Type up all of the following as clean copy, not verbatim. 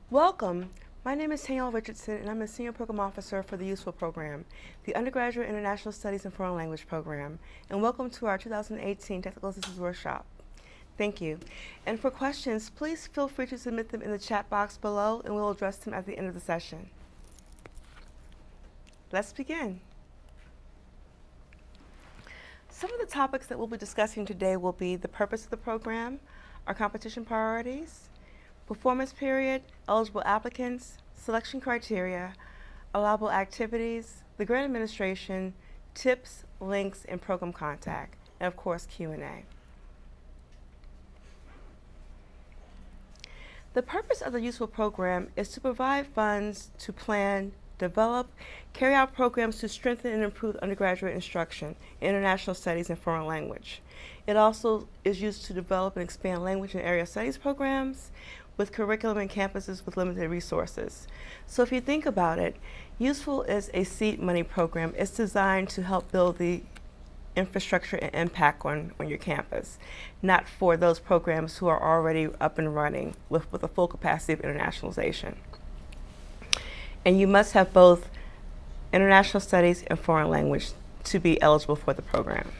Welcome. My name is Tanyelle Richardson, and I'm a Senior Program Officer for the UISFL program, the Undergraduate International Studies and Foreign Language program, and welcome to our 2018 Technical Assistance Workshop. Thank you. And for questions, please feel free to submit them in the chat box below, and we'll address them at the end of the session. Let's begin. Some of the topics that we'll be discussing today will be the purpose of the program, our competition priorities, performance period, eligible applicants, selection criteria, allowable activities, the grant administration, tips, links, and program contact, and of course Q&A. The purpose of the UISFL program is to provide funds to plan, develop, carry out programs to strengthen and improve undergraduate instruction in international studies and foreign language. It also is used to develop and expand language and area studies programs with curriculum and campuses with limited resources. So if you think about it, UISFL is a seed money program. It's designed to help build the infrastructure and impact on your campus, not for those programs who are already up and running with a full capacity of internationalization. And you must have both international studies and foreign language to be eligible for the program.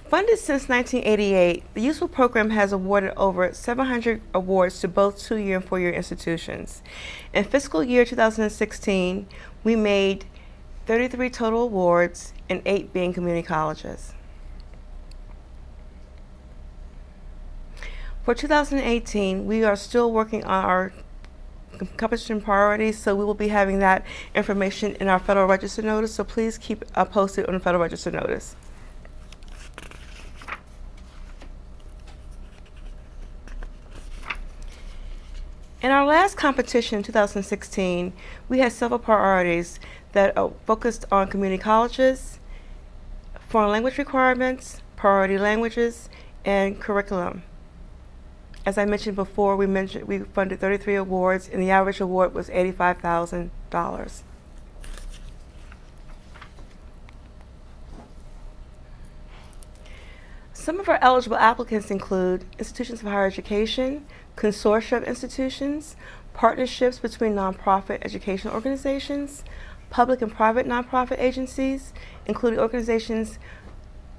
Funded since 1988, the UISFL program has awarded over 700 awards to both 2-year and 4-year institutions. In fiscal year 2016, we made 33 total awards, and 8 being community colleges. For 2018, we are still working on our competition priorities, so we will be having that information in our Federal Register notice, so please keep posted on the Federal Register notice. In our last competition in 2016, we had several priorities that focused on community colleges, foreign language requirements, priority languages, and curriculum. As I mentioned before, we funded 33 awards, and the average award was $85,000. Some of our eligible applicants include institutions of higher education, consortia of institutions, partnerships between nonprofit educational organizations, public and private nonprofit agencies, including organizations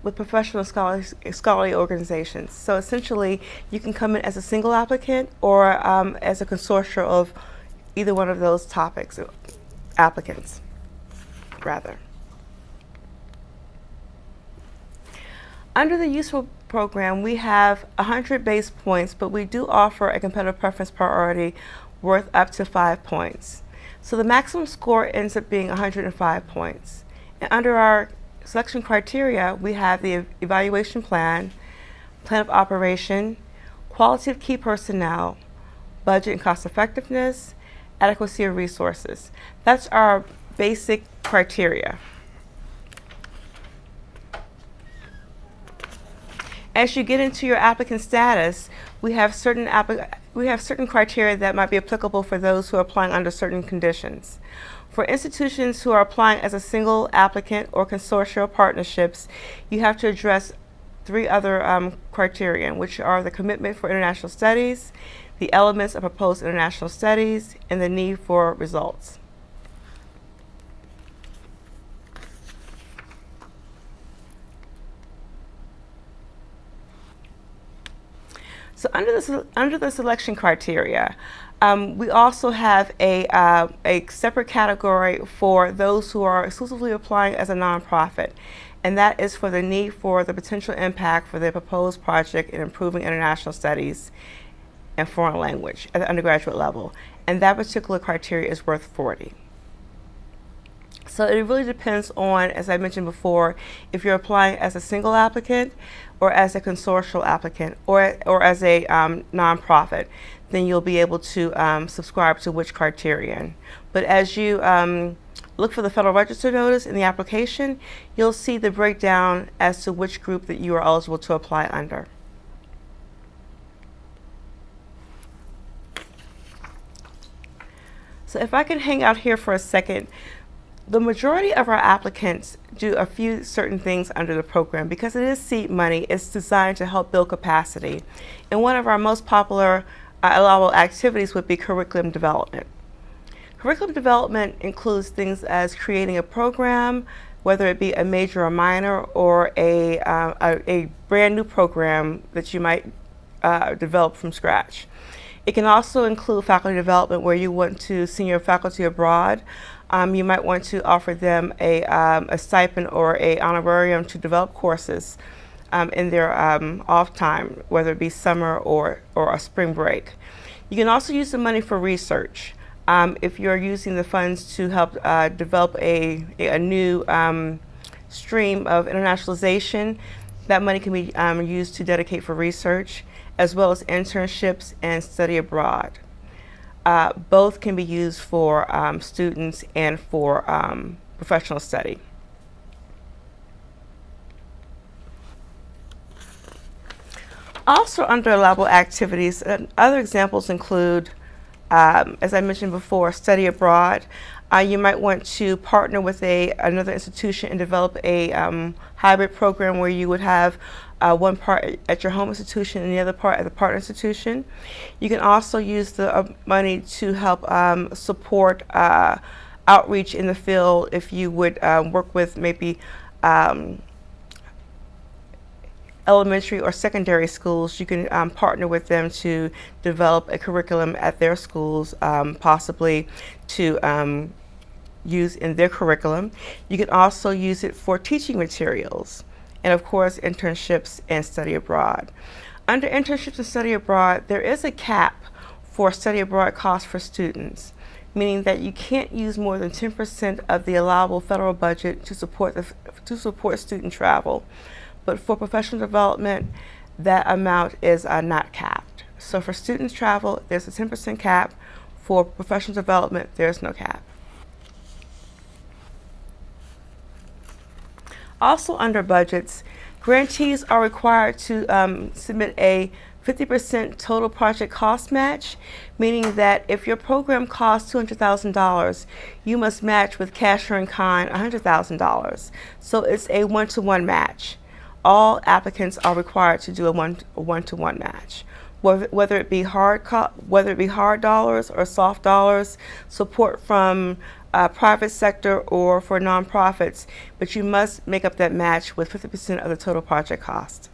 with professional scholarly organizations. So essentially, you can come in as a single applicant or as a consortia of either one of those topics, applicants, rather. Under the UISFL program, we have 100 base points, but we do offer a competitive preference priority worth up to 5 points. So the maximum score ends up being 105 points. And under our selection criteria, we have the evaluation plan of operation, quality of key personnel, budget and cost effectiveness, adequacy of resources. That's our basic criteria. As you get into your applicant status, we have certain criteria that might be applicable for those who are applying under certain conditions. For institutions who are applying as a single applicant or consortia or partnerships, you have to address 3 other criteria, which are the commitment for international studies, the elements of proposed international studies, and the need for results. So under the selection criteria, we also have a separate category for those who are exclusively applying as a nonprofit, and that is for the need for the potential impact for their proposed project in improving international studies and foreign language at the undergraduate level, and that particular criteria is worth 40. So it really depends on, as I mentioned before, if you're applying as a single applicant or as a consortial applicant or as a nonprofit, then you'll be able to subscribe to which criterion. But as you look for the Federal Register notice in the application, you'll see the breakdown as to which group that you are eligible to apply under. So if I can hang out here for a second, The majority of our applicants do a few certain things under the program. Because it is seed money, it's designed to help build capacity. And one of our most popular allowable activities would be curriculum development. Curriculum development includes things as creating a program, whether it be a major or minor, or a brand new program that you might develop from scratch. It can also include faculty development where you want to send your faculty abroad. You might want to offer them a stipend or a honorarium to develop courses in their off time, whether it be summer or a spring break. You can also use the money for research. If you're using the funds to help develop a new stream of internationalization, that money can be used to dedicate for research, as well as internships and study abroad. Both can be used for students and for professional study. Also under allowable activities, other examples include, as I mentioned before, study abroad. You might want to partner with another institution and develop a hybrid program where you would have one part at your home institution and the other part at the partner institution. You can also use the money to help support outreach in the field. If you would work with maybe elementary or secondary schools, you can partner with them to develop a curriculum at their schools, possibly to use in their curriculum. You can also use it for teaching materials, and of course internships and study abroad. Under internships and study abroad, there is a cap for study abroad costs for students, meaning that you can't use more than 10% of the allowable federal budget to support student travel. But for professional development, that amount is not capped. So for students travel, there's a 10% cap. For professional development, there's no cap. Also under budgets, grantees are required to submit a 50% total project cost match, meaning that if your program costs $200,000, you must match with cash or in kind $100,000. So it's a one-to-one match. All applicants are required to do a one-to-one match, whether it be hard dollars or soft dollars, support from private sector or for nonprofits, but you must make up that match with 50% of the total project cost.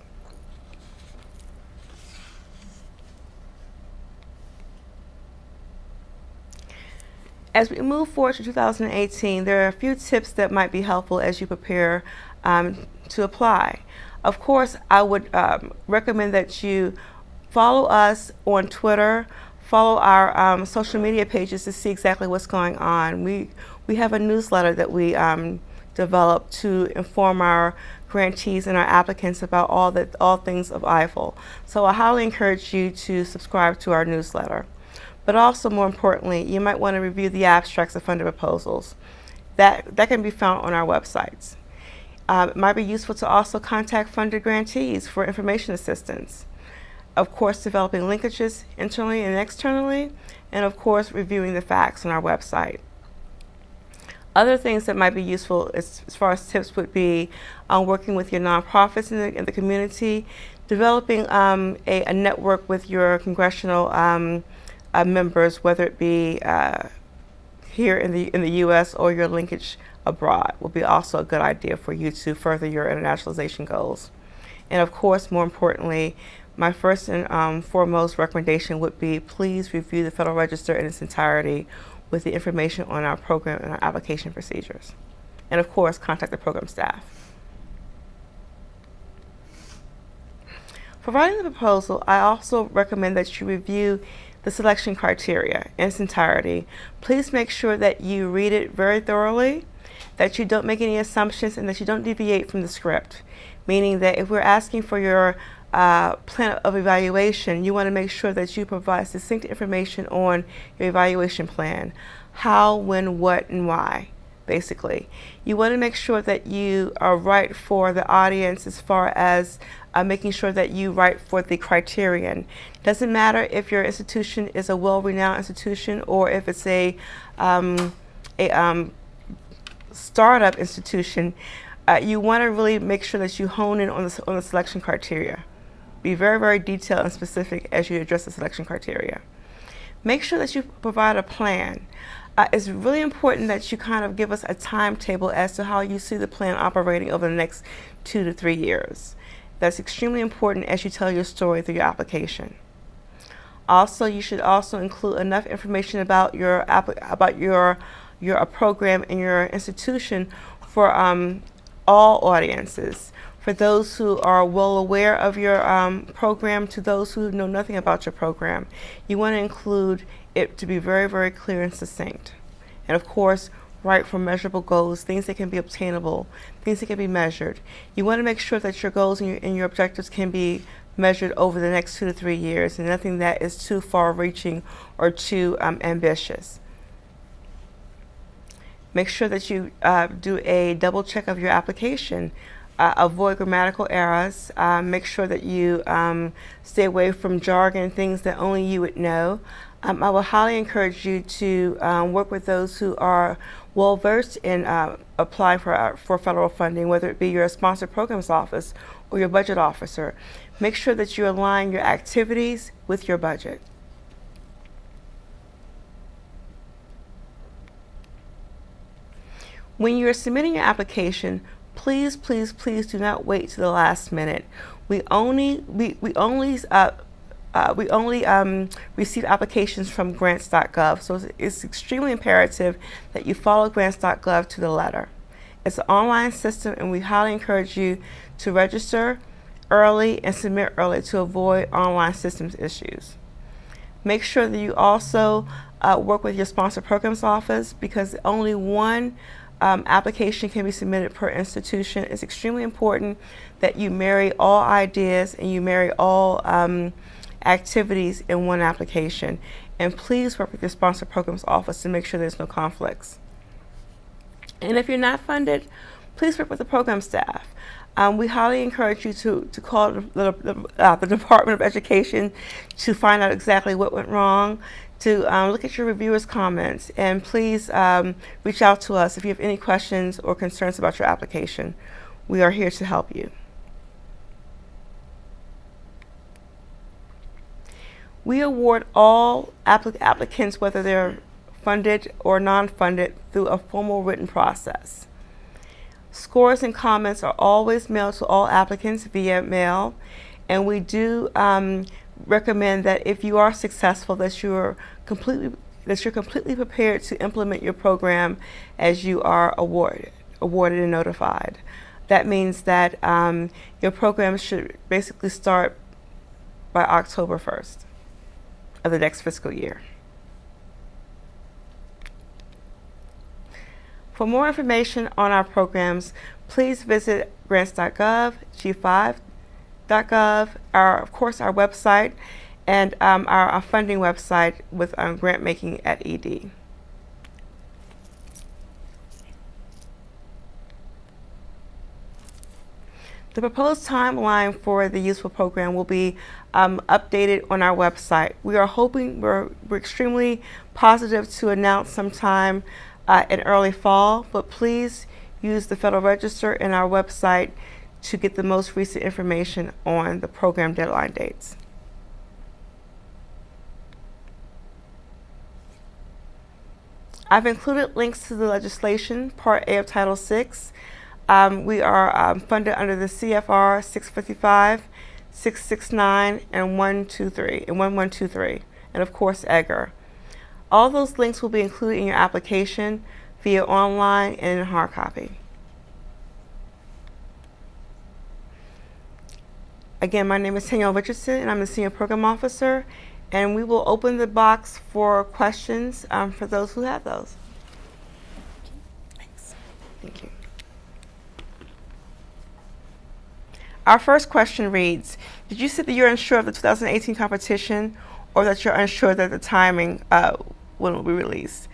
As we move forward to 2018, there are a few tips that might be helpful as you prepare to apply. Of course, I would recommend that you follow us on Twitter, follow our social media pages to see exactly what's going on. We have a newsletter that we developed to inform our grantees and our applicants about all things of IFLE. So I highly encourage you to subscribe to our newsletter. But also, more importantly, you might want to review the abstracts of funded proposals. That can be found on our websites. It might be useful to also contact funded grantees for information assistance. Of course, developing linkages internally and externally, and of course, reviewing the facts on our website. Other things that might be useful as far as tips would be working with your nonprofits in the community, developing a network with your congressional members, whether it be here in the U.S. or your linkage abroad, will be also a good idea for you to further your internationalization goals. And of course, more importantly, my first and foremost recommendation would be please review the Federal Register in its entirety with the information on our program and our application procedures. And of course, contact the program staff. For writing the proposal, I also recommend that you review the selection criteria in its entirety. Please make sure that you read it very thoroughly, that you don't make any assumptions, and that you don't deviate from the script. Meaning that if we're asking for your plan of evaluation, you want to make sure that you provide succinct information on your evaluation plan. How, when, what, and why, basically. You want to make sure that you are right for the audience as far as making sure that you write for the criterion. Doesn't matter if your institution is a well-renowned institution or if it's a startup institution, you want to really make sure that you hone in on the selection criteria. Be very, very detailed and specific as you address the selection criteria. Make sure that you provide a plan. It's really important that you kind of give us a timetable as to how you see the plan operating over the next 2 to 3 years. That's extremely important as you tell your story through your application. Also, you should also include enough information about your program and your institution for all audiences. For those who are well aware of your program to those who know nothing about your program. You want to include it to be very, very clear and succinct. And of course, write for measurable goals, things that can be obtainable, things that can be measured. You want to make sure that your goals and your objectives can be measured over the next 2 to 3 years, and nothing that is too far-reaching or too ambitious. Make sure that you do a double check of your application. Avoid grammatical errors. Make sure that you stay away from jargon, things that only you would know. I will highly encourage you to work with those who are well versed in applying for federal funding, whether it be your sponsored programs office or your budget officer. Make sure that you align your activities with your budget. When you're submitting your application, please, please, please do not wait to the last minute. We only receive applications from grants.gov, so it's extremely imperative that you follow grants.gov to the letter. It's an online system, and we highly encourage you to register early and submit early to avoid online systems issues. Make sure that you also work with your sponsored programs office, because only one application can be submitted per institution. It's extremely important that you marry all ideas and you marry all activities in one application. And please work with your sponsored programs office to make sure there's no conflicts. And if you're not funded, please work with the program staff. We highly encourage you to call the Department of Education to find out exactly what went wrong, to look at your reviewers' comments, and please reach out to us if you have any questions or concerns about your application. We are here to help you. We award all applicants, whether they're funded or non-funded, through a formal written process. Scores and comments are always mailed to all applicants via mail, and we do recommend that if you are successful, that you're completely prepared to implement your program as you are awarded and notified. That means that your program should basically start by October 1st of the next fiscal year. For more information on our programs, please visit grants.gov, g5.gov, of course our website, and our funding website with grantmaking@ed. The proposed timeline for the UISFL program will be updated on our website. We are hoping, we're extremely positive to announce sometime in early fall, but please use the Federal Register and our website to get the most recent information on the program deadline dates. I've included links to the legislation, Part A of Title VI. We are funded under the CFR 655, 669, and 1123, and of course EGR. All those links will be included in your application via online and in hard copy. Again, my name is Tanyelle Richardson, and I'm the Senior Program Officer, and we will open the box for questions for those who have those. Thanks. Thank you. Our first question reads, did you say that you're unsure of the 2018 competition, or that you're unsure that the timing when it will be released?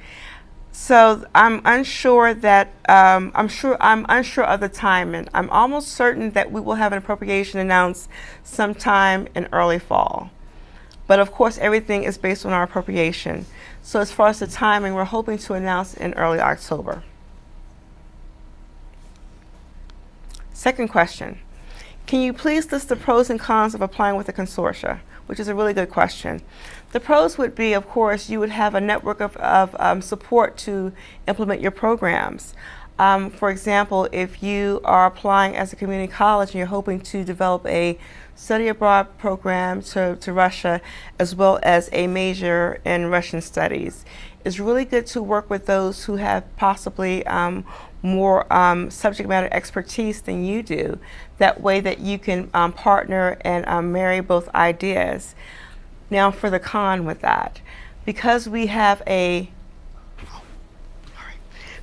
So I'm unsure that I'm unsure of the timing. I'm almost certain that we will have an appropriation announced sometime in early fall. But of course, everything is based on our appropriation. So as far as the timing, we're hoping to announce in early October. Second question, can you please list the pros and cons of applying with a consortia? Which is a really good question. The pros would be, of course, you would have a network of support to implement your programs. For example, if you are applying as a community college and you're hoping to develop a study abroad program to Russia, as well as a major in Russian studies, it's really good to work with those who have possibly more subject matter expertise than you do. That way that you can partner and marry both ideas. Now for the con with that, because we have a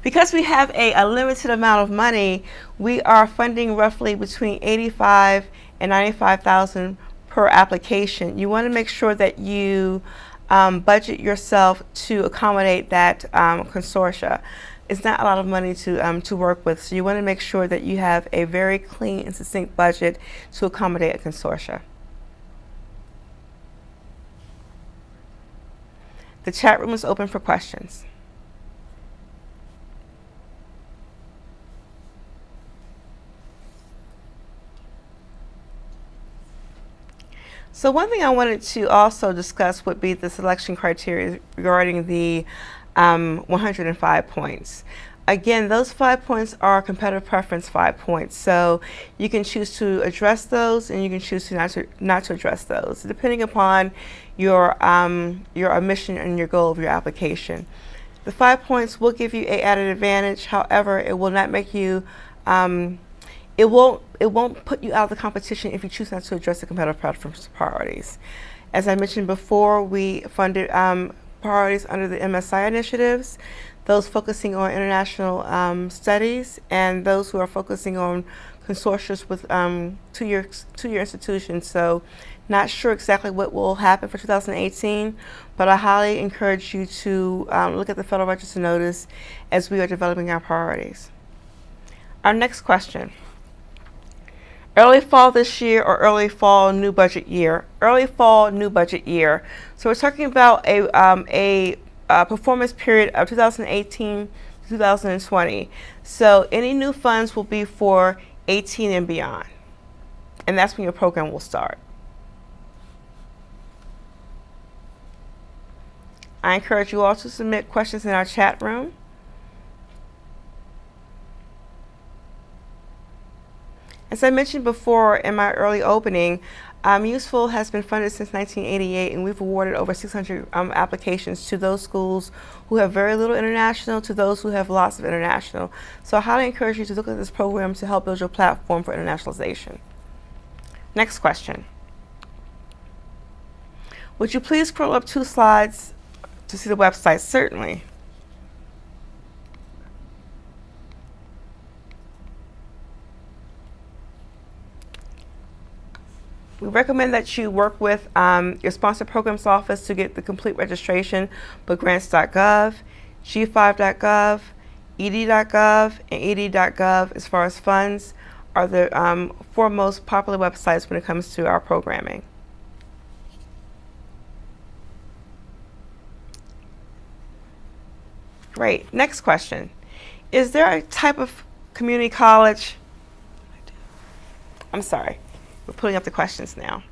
limited amount of money, we are funding roughly between $85,000 and $95,000 per application. You want to make sure that you budget yourself to accommodate that consortia. It's not a lot of money to work with, so you want to make sure that you have a very clean and succinct budget to accommodate a consortia. The chat room is open for questions. So one thing I wanted to also discuss would be the selection criteria regarding the 105 points. Again, those 5 points are competitive preference 5 points. So you can choose to address those, and you can choose to not to address those, depending upon your mission and your goal of your application. The 5 points will give you an added advantage. However, it will not make you it won't put you out of the competition if you choose not to address the competitive preference priorities. As I mentioned before, we funded priorities under the MSI initiatives, those focusing on international studies, and those who are focusing on consortia with two-year institutions. So not sure exactly what will happen for 2018, but I highly encourage you to look at the Federal Register notice as we are developing our priorities. Our next question. Early fall this year or early fall new budget year? Early fall new budget year. So we're talking about a performance period of 2018 to 2020. So any new funds will be for 18 and beyond. And that's when your program will start. I encourage you all to submit questions in our chat room. As I mentioned before in my early opening, UISFL has been funded since 1988, and we've awarded over 600 applications to those schools who have very little international to those who have lots of international. So I highly encourage you to look at this program to help build your platform for internationalization. Next question. Would you please scroll up 2 slides to see the website? Certainly. We recommend that you work with your sponsor programs office to get the complete registration, but grants.gov, g5.gov, ed.gov, and ed.gov, as far as funds, are the 4 most popular websites when it comes to our programming. Great. Next question. Is there a type of community college? I'm sorry. We're pulling up the questions now.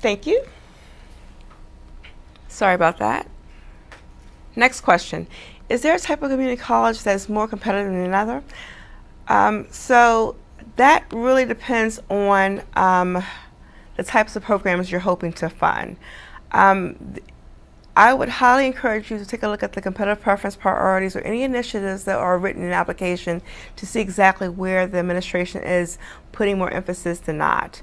Thank you. Sorry about that. Next question. Is there a type of community college that is more competitive than another? So that really depends on the types of programs you're hoping to fund. I would highly encourage you to take a look at the competitive preference priorities or any initiatives that are written in the application to see exactly where the administration is putting more emphasis than not.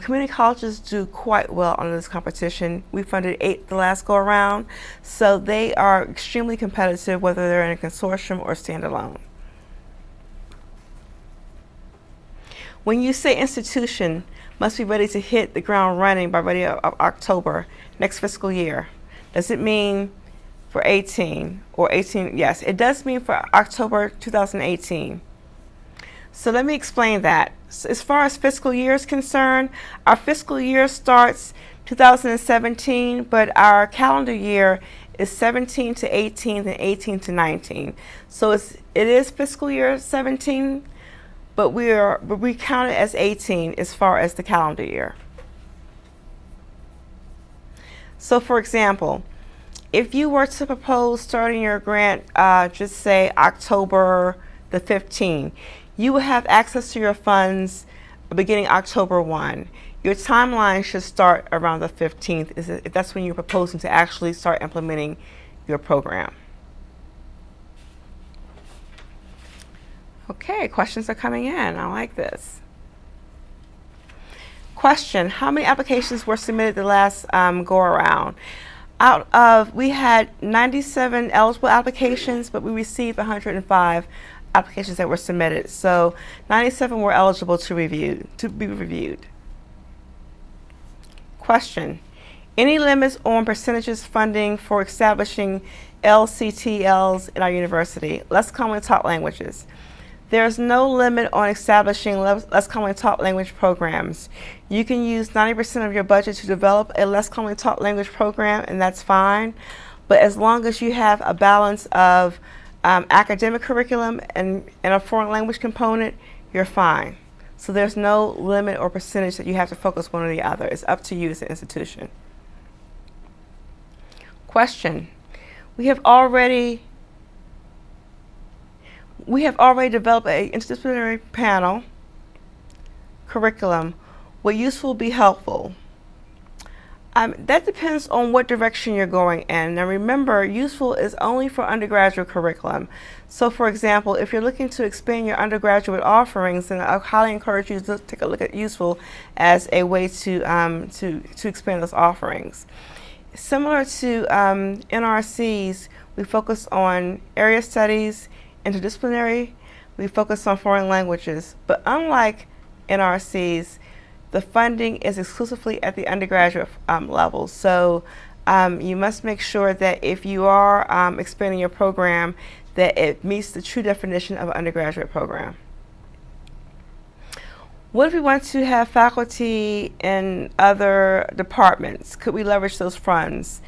Community colleges do quite well under this competition. We funded 8 the last go around, so they are extremely competitive whether they're in a consortium or standalone. When you say institution must be ready to hit the ground running by ready of October next fiscal year, does it mean for 18 or 18? Yes, it does mean for October 2018. So let me explain that. So as far as fiscal year is concerned, our fiscal year starts 2017, but our calendar year is 17 to 18 and 18 to 19. So it is fiscal year 17, but we count it as 18 as far as the calendar year. So for example, if you were to propose starting your grant, just say October the 15th, you will have access to your funds beginning October 1. Your timeline should start around the 15th, if that's when you're proposing to actually start implementing your program. Okay, questions are coming in. I like this. Question: how many applications were submitted the last go around? We had 97 eligible applications, but we received 105 applications that were submitted. So 97 were eligible to be reviewed. Question: any limits on percentages funding for establishing LCTLs in our university, less commonly taught languages? There is no limit on establishing less commonly taught language programs. You can use 90% of your budget to develop a less commonly taught language program, and that's fine. But as long as you have a balance of academic curriculum and a foreign language component, you're fine. So there's no limit or percentage that you have to focus one or the other. It's up to you as an institution. Question: we have already developed an interdisciplinary panel curriculum. Will useful be helpful? That depends on what direction you're going in. Now remember, useful is only for undergraduate curriculum. So for example, if you're looking to expand your undergraduate offerings, then I highly encourage you to take a look at useful as a way to expand those offerings. Similar to NRCs, we focus on area studies, interdisciplinary, we focus on foreign languages. But unlike NRCs, the funding is exclusively at the undergraduate level. So you must make sure that if you are expanding your program, that it meets the true definition of an undergraduate program. What if we want to have faculty in other departments? Could we leverage those funds?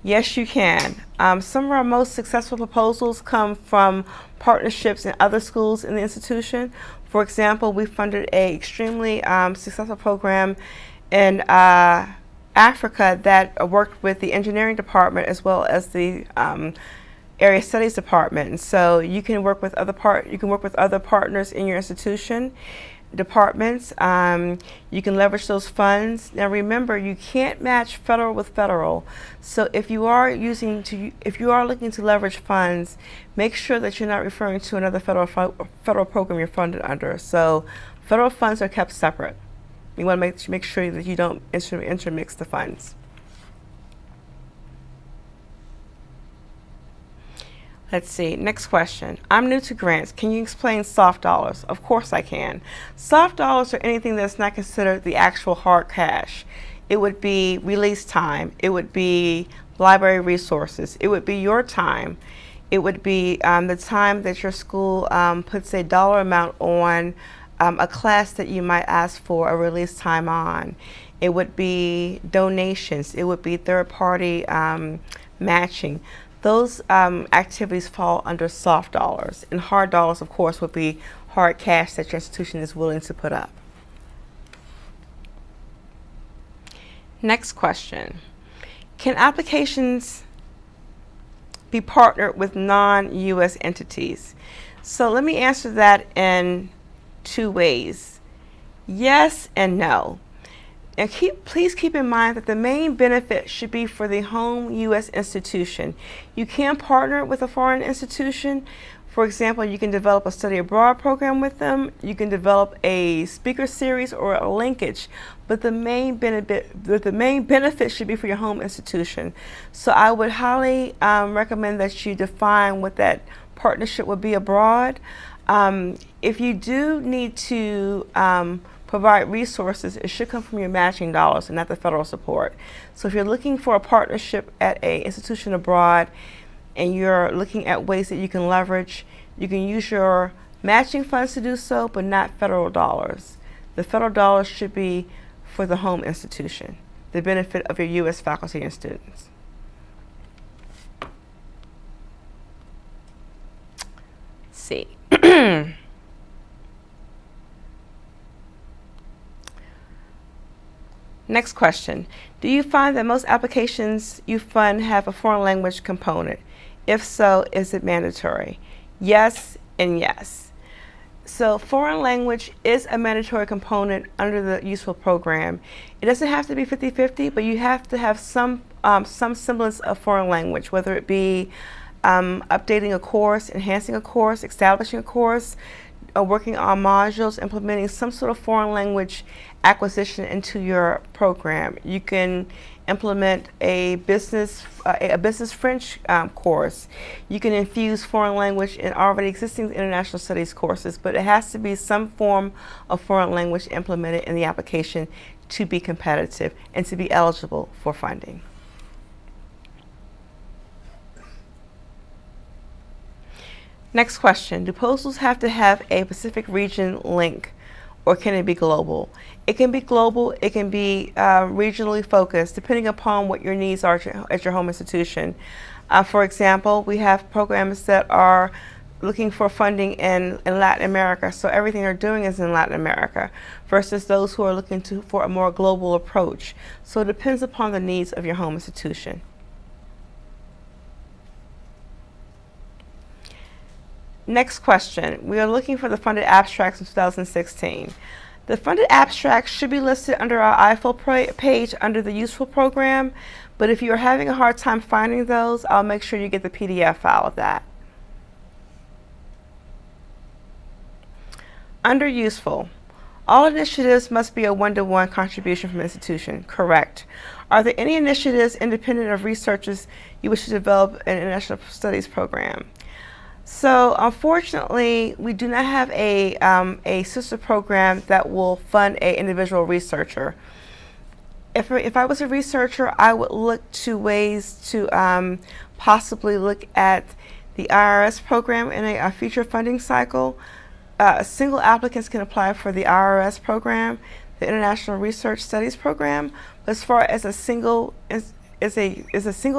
Yes, you can. Some of our most successful proposals come from partnerships in other schools in the institution. For example, we funded an extremely successful program in Africa that worked with the engineering department as well as the area studies department. And so you can work with other partners in your institution departments. You can leverage those funds. Now remember, you can't match federal with federal. So if you are looking to leverage funds, make sure that you're not referring to another federal program you're funded under. So federal funds are kept separate. You want to make sure that you don't intermix the funds. Let's see, next question. I'm new to grants. Can you explain soft dollars? Of course I can. Soft dollars are anything that's not considered the actual hard cash. It would be release time. It would be library resources. It would be your time. It would be the time that your school puts a dollar amount on a class that you might ask for a release time on. It would be donations. It would be third-party matching. Those activities fall under soft dollars, and hard dollars, of course, would be hard cash that your institution is willing to put up. Next question. Can applications be partnered with non-U.S. entities? So let me answer that in two ways. Yes and no. And please keep in mind that the main benefit should be for the home U.S. institution. You can partner with a foreign institution. For example, you can develop a study abroad program with them. You can develop a speaker series or a linkage. But the main benefit should be for your home institution. So I would highly recommend that you define what that partnership would be abroad. If you do need to provide resources, it should come from your matching dollars and not the federal support. So if you're looking for a partnership at an institution abroad and you're looking at ways that you can leverage, you can use your matching funds to do so, but not federal dollars. The federal dollars should be for the home institution, the benefit of your U.S. faculty and students. Let's see. Next question. Do you find that most applications you fund have a foreign language component? If so, is it mandatory? Yes and yes. So foreign language is a mandatory component under the UISFL program. It doesn't have to be 50-50, but you have to have some semblance of foreign language, whether it be updating a course, enhancing a course, establishing a course, working on modules, implementing some sort of foreign language acquisition into your program. You can implement a business French course. You can infuse foreign language in already existing international studies courses, but it has to be some form of foreign language implemented in the application to be competitive and to be eligible for funding. Next question. Do proposals have to have a Pacific region link, or can it be global? It can be global, it can be regionally focused, depending upon what your needs are at your home institution. For example, we have programs that are looking for funding in Latin America, so everything they're doing is in Latin America, versus those who are looking for a more global approach. So it depends upon the needs of your home institution. Next question. We are looking for the funded abstracts in 2016. The funded abstracts should be listed under our IFLE page under the UISFL program, but if you're having a hard time finding those, I'll make sure you get the PDF file of that. Under UISFL, all initiatives must be a one-to-one contribution from the institution. Correct. Are there any initiatives independent of researchers you wish to develop an international studies program? So unfortunately, we do not have a sister program that will fund an individual researcher. If I was a researcher, I would look to ways to possibly look at the IRS program in a future funding cycle. Single applicants can apply for the IRS program, the International Research Studies program. But as far as a single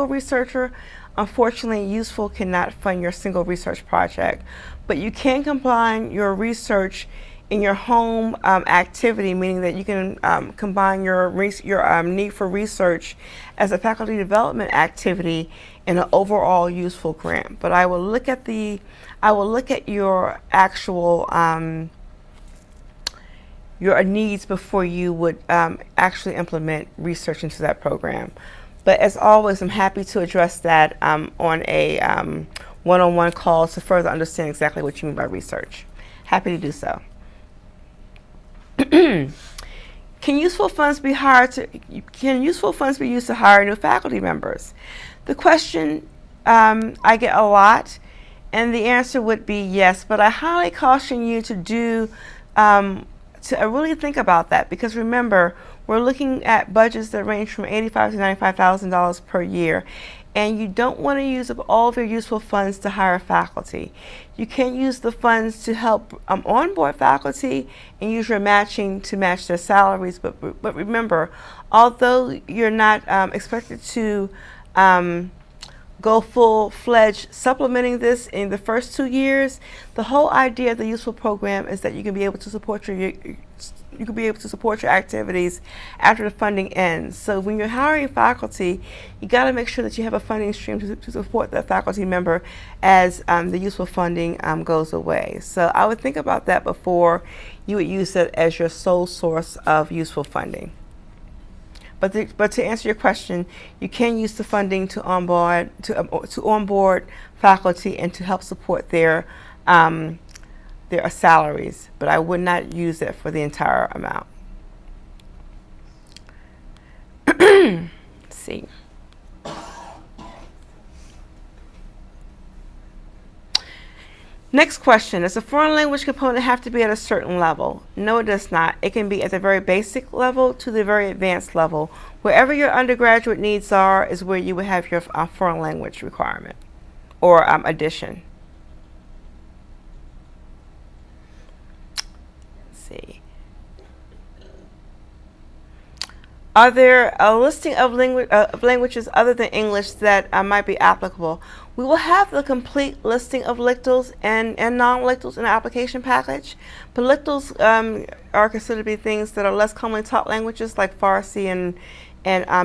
researcher, unfortunately, UISFL cannot fund your single research project, but you can combine your research in your home activity, meaning that you can combine your need for research as a faculty development activity in an overall UISFL grant. But I will look at your actual your needs before you would actually implement research into that program. But as always, I'm happy to address that on a one-on-one call to further understand exactly what you mean by research. Happy to do so. Can UISFL funds be used to hire new faculty members? The question I get a lot, and the answer would be yes. But I highly caution you to really think about that, because remember, we're looking at budgets that range from $85,000 to $95,000 per year, and you don't want to use up all of your UISFL funds to hire faculty. You can use the funds to help onboard faculty and use your matching to match their salaries. But remember, although you're not expected to go full-fledged supplementing this in the first 2 years, the whole idea of the UISFL program is that you can be able to support your activities after the funding ends. So when you're hiring faculty, you got to make sure that you have a funding stream to support that faculty member as the UISFL funding goes away. So I would think about that before you would use it as your sole source of UISFL funding. But to answer your question, you can use the funding to onboard faculty and to help support their salaries, but I would not use it for the entire amount. Let's see. Next question. Does a foreign language component have to be at a certain level? No, it does not. It can be at the very basic level to the very advanced level. Wherever your undergraduate needs are is where you would have your foreign language requirement or addition. see. Are there a listing of languages other than English that might be applicable? We will have the complete listing of lictals and non-lictals in the application package, but lictals are considered to be things that are less commonly taught languages like Farsi and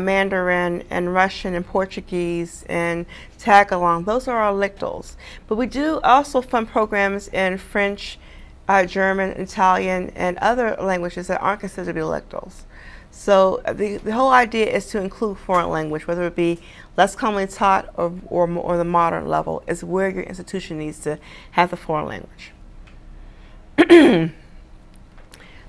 Mandarin and Russian and Portuguese and Tagalog. Those are our lictals. But we do also fund programs in French, German, Italian, and other languages that aren't considered to be lictals. So the whole idea is to include foreign language, whether it be less commonly taught or the modern level, is where your institution needs to have the foreign language.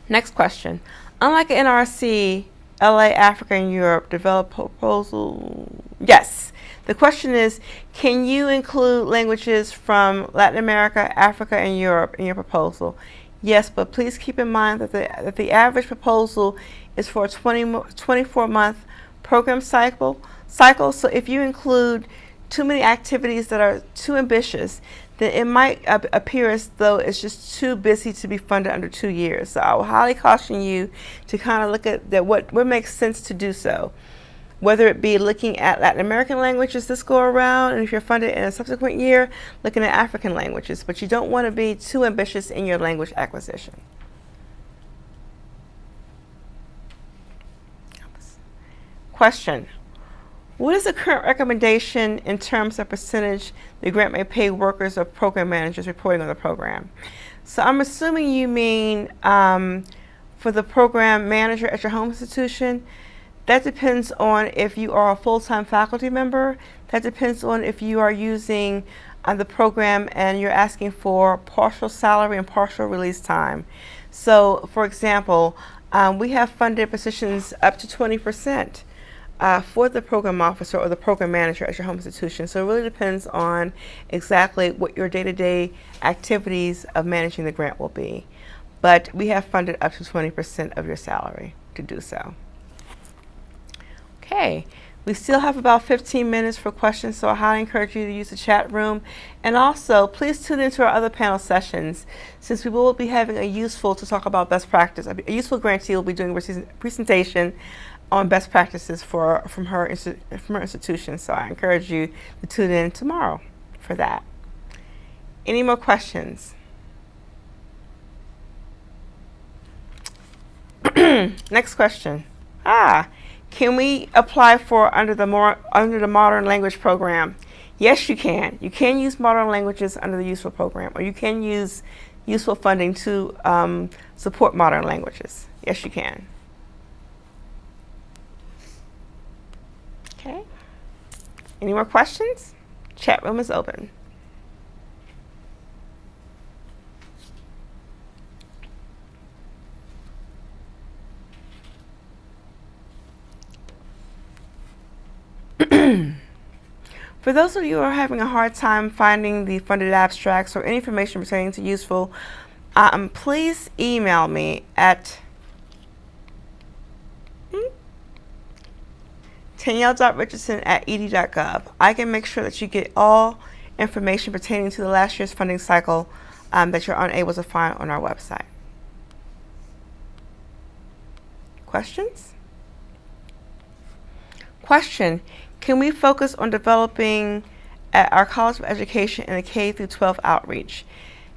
Next question. Unlike an NRC, LA, Africa, and Europe develop proposal. Yes. The question is, can you include languages from Latin America, Africa, and Europe in your proposal? Yes, but please keep in mind that the average proposal is for a 24-month program cycle. So if you include too many activities that are too ambitious, then it might appear as though it's just too busy to be funded under 2 years. So I will highly caution you to kind of look at what makes sense to do so. Whether it be looking at Latin American languages this go around, and if you're funded in a subsequent year, looking at African languages. But you don't want to be too ambitious in your language acquisition. Question. What is the current recommendation in terms of percentage the grant may pay workers or program managers reporting on the program? So I'm assuming you mean for the program manager at your home institution. That depends on if you are a full-time faculty member. That depends on if you are using the program and you're asking for partial salary and partial release time. So, for example, we have funded positions up to 20% for the program officer or the program manager at your home institution. So it really depends on exactly what your day-to-day activities of managing the grant will be. But we have funded up to 20% of your salary to do so. Okay, we still have about 15 minutes for questions, so I highly encourage you to use the chat room. And also, please tune into our other panel sessions, since we will be having a useful to talk about best practice. A useful grantee will be doing a presentation on best practices from her institution. So I encourage you to tune in tomorrow for that. Any more questions? Next question. Can we apply for under the Modern Language Program? Yes, you can. You can use modern languages under the UISFL program, or you can use UISFL funding to support modern languages. Yes, you can. Okay. Any more questions? Chat room is open. For those of you who are having a hard time finding the funded abstracts or any information pertaining to UISFL, please email me at Tanyelle.Richardson@ed.gov. I can make sure that you get all information pertaining to the last year's funding cycle that you're unable to find on our website. Questions? Question. Can we focus on developing at our College of Education in a K through 12 outreach?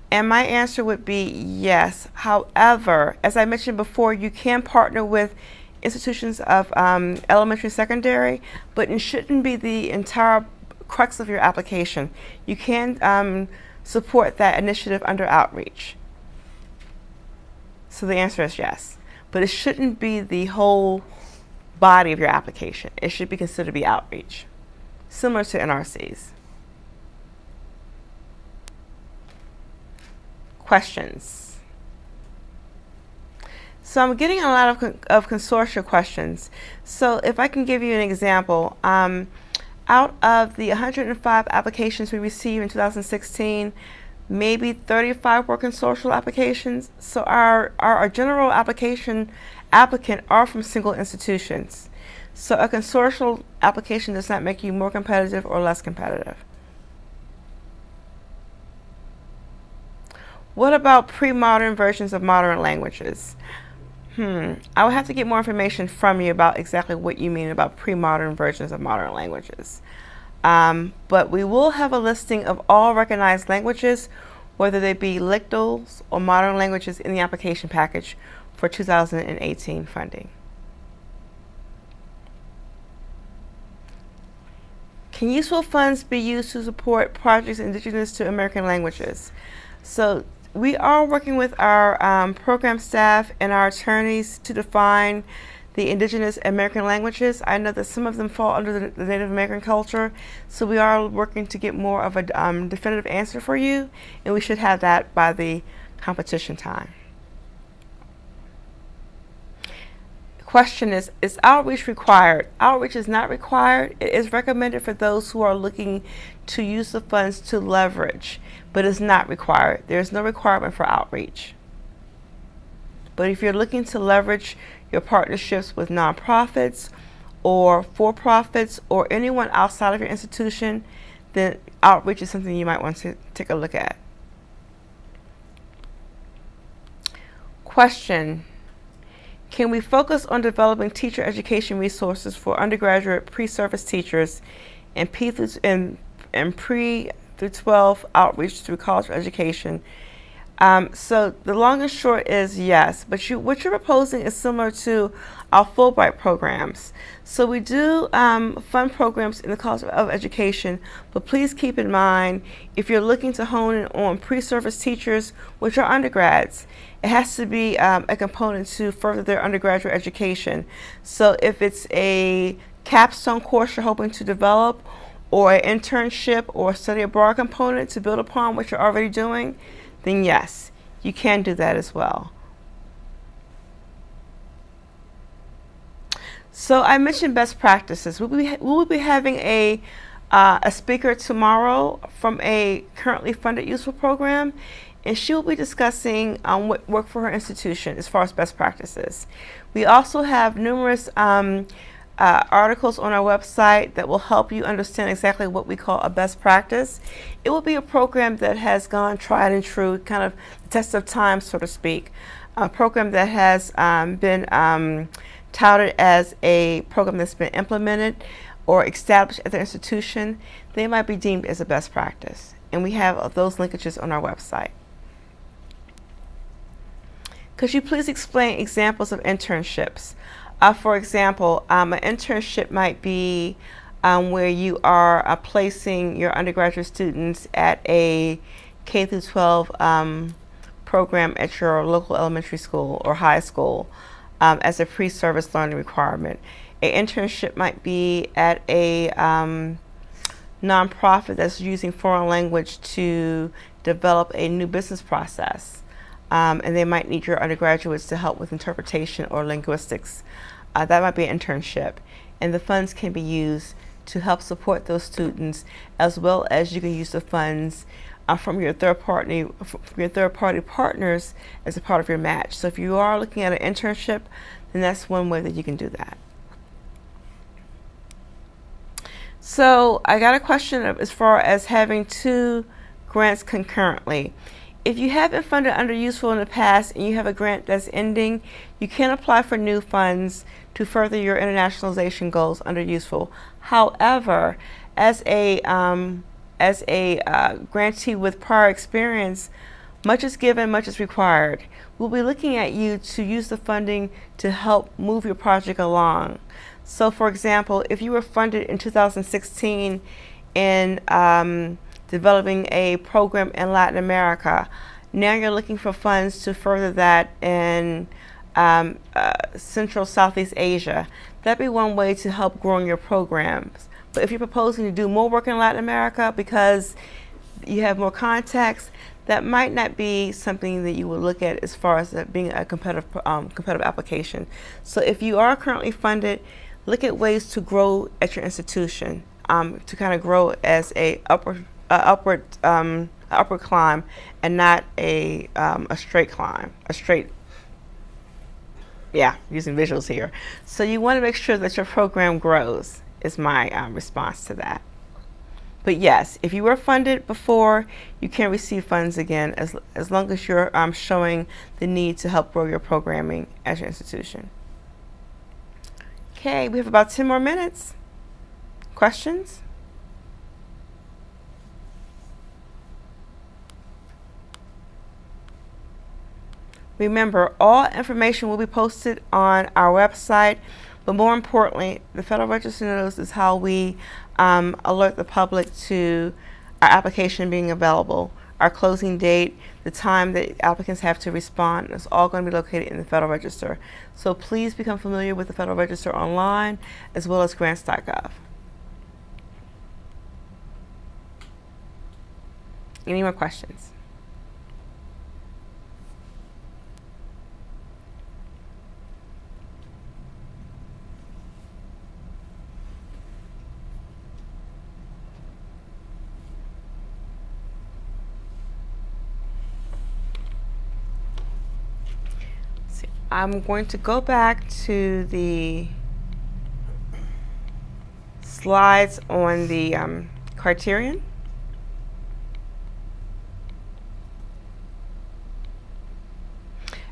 And my answer would be yes. However, as I mentioned before, you can partner with institutions of elementary and secondary, but it shouldn't be the entire crux of your application. You can support that initiative under outreach. So the answer is yes. But it shouldn't be the whole body of your application. It should be considered to be outreach, similar to NRCs. Questions? So I'm getting a lot of consortia questions. So if I can give you an example, out of the 105 applications we received in 2016, maybe 35 were consortial applications. So our general applicant are from single institutions. So a consortial application does not make you more competitive or less competitive. What about pre-modern versions of modern languages? I would have to get more information from you about exactly what you mean about pre-modern versions of modern languages. But we will have a listing of all recognized languages, whether they be LICTLs or modern languages, in the application package for 2018 funding. Can UISFL funds be used to support projects indigenous to American languages? So we are working with our program staff and our attorneys to define the indigenous American languages. I know that some of them fall under the Native American culture, so we are working to get more of a definitive answer for you, and we should have that by the competition time. Question is outreach required? Outreach is not required. It is recommended for those who are looking to use the funds to leverage, but it's not required. There is no requirement for outreach. But if you're looking to leverage your partnerships with nonprofits or for-profits or anyone outside of your institution, then outreach is something you might want to take a look at. Question: can we focus on developing teacher education resources for undergraduate pre-service teachers and pre through 12 outreach through college education? So the long and short is yes, but what you're proposing is similar to our Fulbright programs. So we do fund programs in the College of Education, but please keep in mind, if you're looking to hone in on pre-service teachers, which are undergrads, it has to be a component to further their undergraduate education. So if it's a capstone course you're hoping to develop, or an internship or a study abroad component to build upon what you're already doing, then yes, you can do that as well. So I mentioned best practices. We'll be having a speaker tomorrow from a currently funded UISFL program, and she will be discussing what worked for her institution as far as best practices. We also have numerous articles on our website that will help you understand exactly what we call a best practice. It will be a program that has gone tried and true, kind of the test of time, so to speak. A program that has been touted as a program that's been implemented or established at the institution. They might be deemed as a best practice. And we have those linkages on our website. Could you please explain examples of internships? For example, an internship might be where you are placing your undergraduate students at a K through 12 program at your local elementary school or high school as a pre-service learning requirement. An internship might be at a nonprofit that's using foreign language to develop a new business process. And they might need your undergraduates to help with interpretation or linguistics. That might be an internship. And the funds can be used to help support those students, as well as you can use the funds from your third-party partners as a part of your match. So if you are looking at an internship, then that's one way that you can do that. So I got a question as far as having 2 grants concurrently. If you haven't funded under UISFL in the past and you have a grant that's ending, you can apply for new funds to further your internationalization goals under UISFL. However, as a grantee with prior experience, much is given, much is required. We'll be looking at you to use the funding to help move your project along. So for example, if you were funded in 2016 in developing a program in Latin America, now you're looking for funds to further that in Central Southeast Asia. That'd be one way to help growing your programs. But if you're proposing to do more work in Latin America because you have more contacts, that might not be something that you would look at as far as being a competitive application. So if you are currently funded, look at ways to grow at your institution, to kind of grow as a upward climb and not a straight climb, using visuals here. So you want to make sure that your program grows is my response to that. But yes, if you were funded before, you can receive funds again as long as you're showing the need to help grow your programming at your institution. Okay, we have about 10 more minutes. Questions? Remember, all information will be posted on our website, but more importantly, the Federal Register notice is how we alert the public to our application being available, our closing date, the time that applicants have to respond. It's all going to be located in the Federal Register. So please become familiar with the Federal Register online as well as grants.gov. Any more questions? I'm going to go back to the slides on the criterion.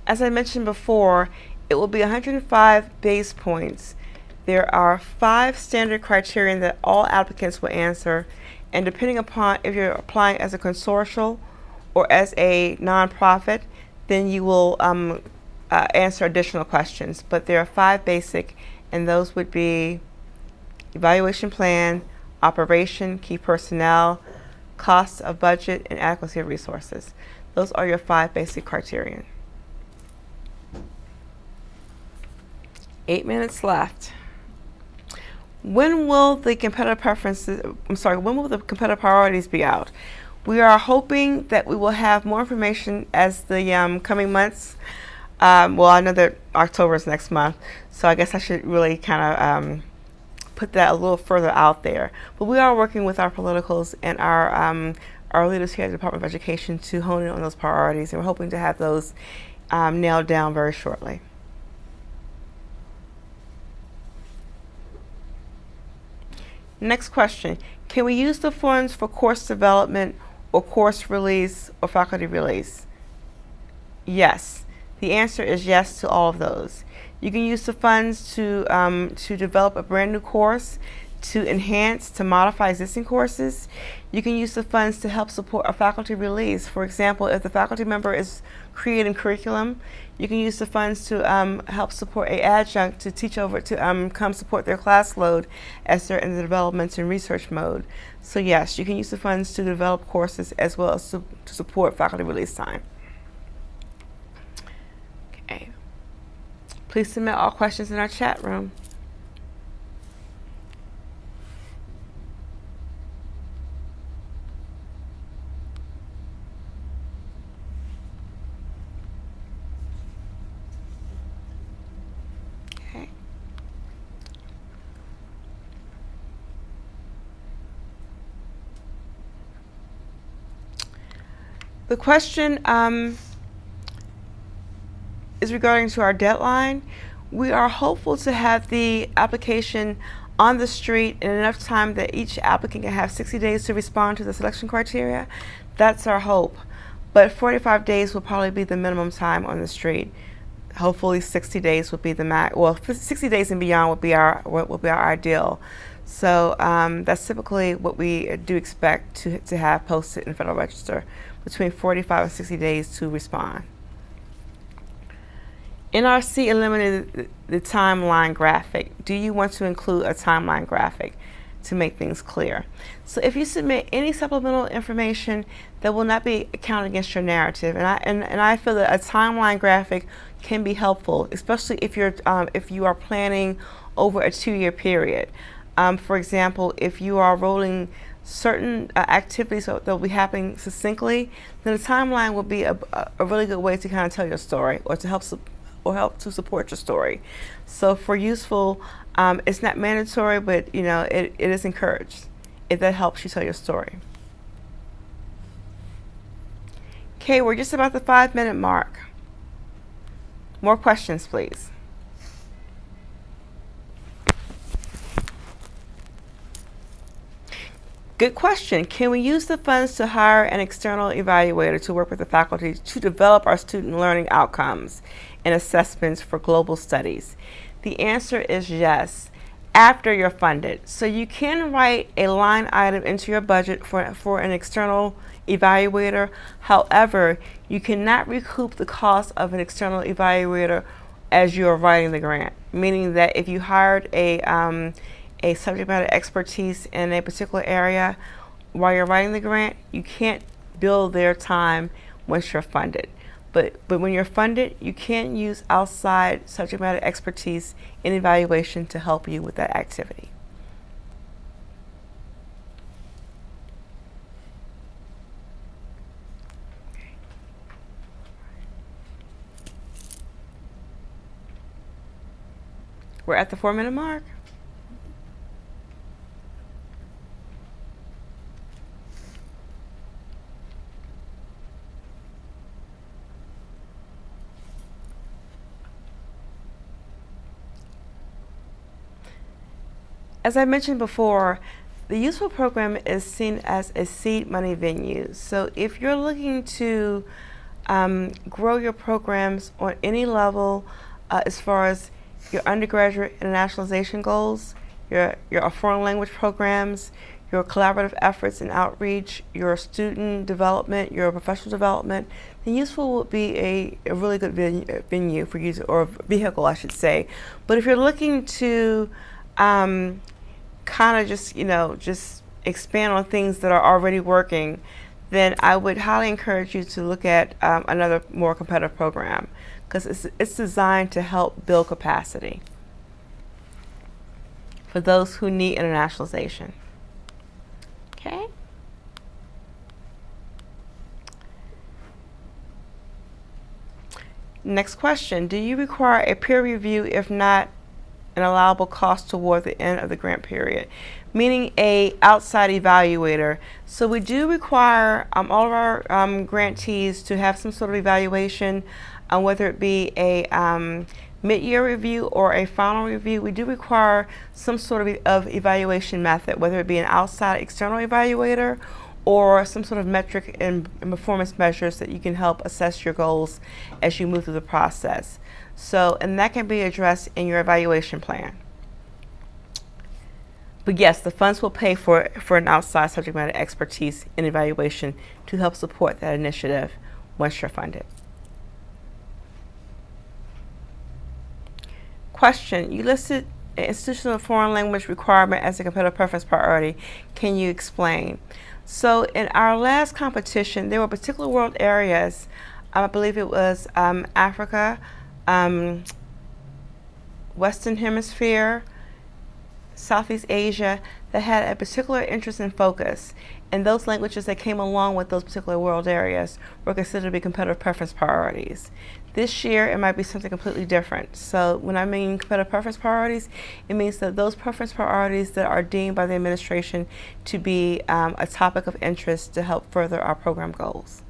As I mentioned before, it will be 105 base points. There are 5 standard criteria that all applicants will answer, and depending upon if you're applying as a consortium or as a nonprofit, then you will answer additional questions. But there are 5 basic, and those would be evaluation plan, operation, key personnel, cost of budget, and adequacy of resources. Those are your 5 basic criteria. 8 minutes left. When will the competitive preferences, when will the competitive priorities be out? We are hoping that we will have more information as the coming months. Well, I know that October is next month, so I guess I should really kind of put that a little further out there. But we are working with our politicals and our leaders here at the Department of Education to hone in on those priorities, and we're hoping to have those nailed down very shortly. Next question. Can we use the funds for course development or course release or faculty release? Yes. The answer is yes to all of those. You can use the funds to develop a brand new course, to enhance, to modify existing courses. You can use the funds to help support a faculty release. For example, if the faculty member is creating curriculum, you can use the funds to help support an adjunct to teach over, to come support their class load as they're in the development and research mode. So yes, you can use the funds to develop courses as well as to support faculty release time. Okay. Please submit all questions in our chat room. The question is regarding to our deadline. We are hopeful to have the application on the street in enough time that each applicant can have 60 days to respond to the selection criteria. That's our hope. But 45 days will probably be the minimum time on the street. Hopefully 60 days would be the max. Well, 60 days and beyond would be our ideal. So that's typically what we do expect to have posted in the Federal Register, between 45 and 60 days to respond. NRC eliminated the timeline graphic. Do you want to include a timeline graphic to make things clear? So if you submit any supplemental information, that will not be counted against your narrative. And I feel that a timeline graphic can be helpful, especially if you are planning over a 2-year period. For example, if you are rolling certain activities that will be happening succinctly, then a timeline will be a really good way to kind of tell your story or to help to support your story. So for useful, it's not mandatory, but it is encouraged if that helps you tell your story. Okay, we're just about the 5-minute mark. More questions, please. Good question. Can we use the funds to hire an external evaluator to work with the faculty to develop our student learning outcomes and assessments for global studies? The answer is yes, after you're funded. So you can write a line item into your budget for an external evaluator. However, you cannot recoup the cost of an external evaluator as you're writing the grant, meaning that if you hired a subject matter expertise in a particular area while you're writing the grant, you can't bill their time once you're funded. But when you're funded, you can use outside subject matter expertise in evaluation to help you with that activity. We're at the 4-minute mark. As I mentioned before, the UISFL program is seen as a seed money venue. So if you're looking to grow your programs on any level as far as your undergraduate internationalization goals, your foreign language programs, your collaborative efforts and outreach, your student development, your professional development, then UISFL will be a really good venue for you, or vehicle, I should say. But if you're looking to kind of just expand on things that are already working, then I would highly encourage you to look at another more competitive program, because it's designed to help build capacity for those who need internationalization. Okay. Next question. Do you require a peer review? If not, an allowable cost toward the end of the grant period, meaning a outside evaluator. So we do require all of our grantees to have some sort of evaluation, whether it be a mid-year review or a final review. We do require some sort of evaluation method, whether it be an outside external evaluator or some sort of metric and performance measures that you can help assess your goals as you move through the process. So, and that can be addressed in your evaluation plan. But yes, the funds will pay for an outside subject matter expertise in evaluation to help support that initiative once you're funded. Question. You listed an institutional foreign language requirement as a competitive preference priority. Can you explain? So in our last competition, there were particular world areas, I believe it was Africa, Western Hemisphere, Southeast Asia, that had a particular interest and focus. And those languages that came along with those particular world areas were considered to be competitive preference priorities. This year, it might be something completely different. So when I mean competitive preference priorities, it means that those preference priorities that are deemed by the administration to be a topic of interest to help further our program goals.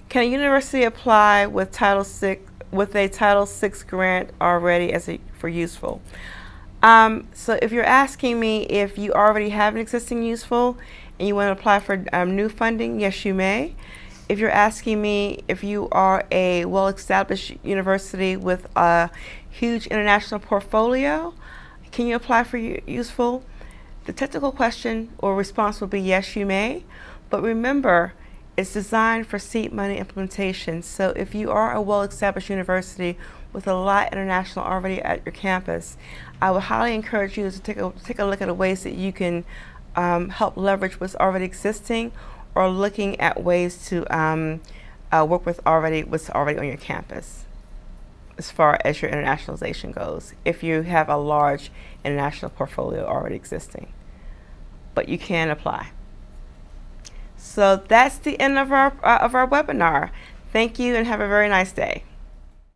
Can a university apply with Title VI, with a Title VI grant already for UISFL? So if you're asking me if you already have an existing UISFL and you want to apply for new funding, yes, you may. If you're asking me if you are a well-established university with a huge international portfolio, can you apply for UISFL? The technical question or response will be yes, you may. But remember, it's designed for seed money implementation. So if you are a well-established university with a lot international already at your campus, I would highly encourage you to take a look at the ways that you can help leverage what's already existing, or looking at ways to work with what's already on your campus as far as your internationalization goes, if you have a large international portfolio already existing. But you can apply. So that's the end of our webinar. Thank you and have a very nice day.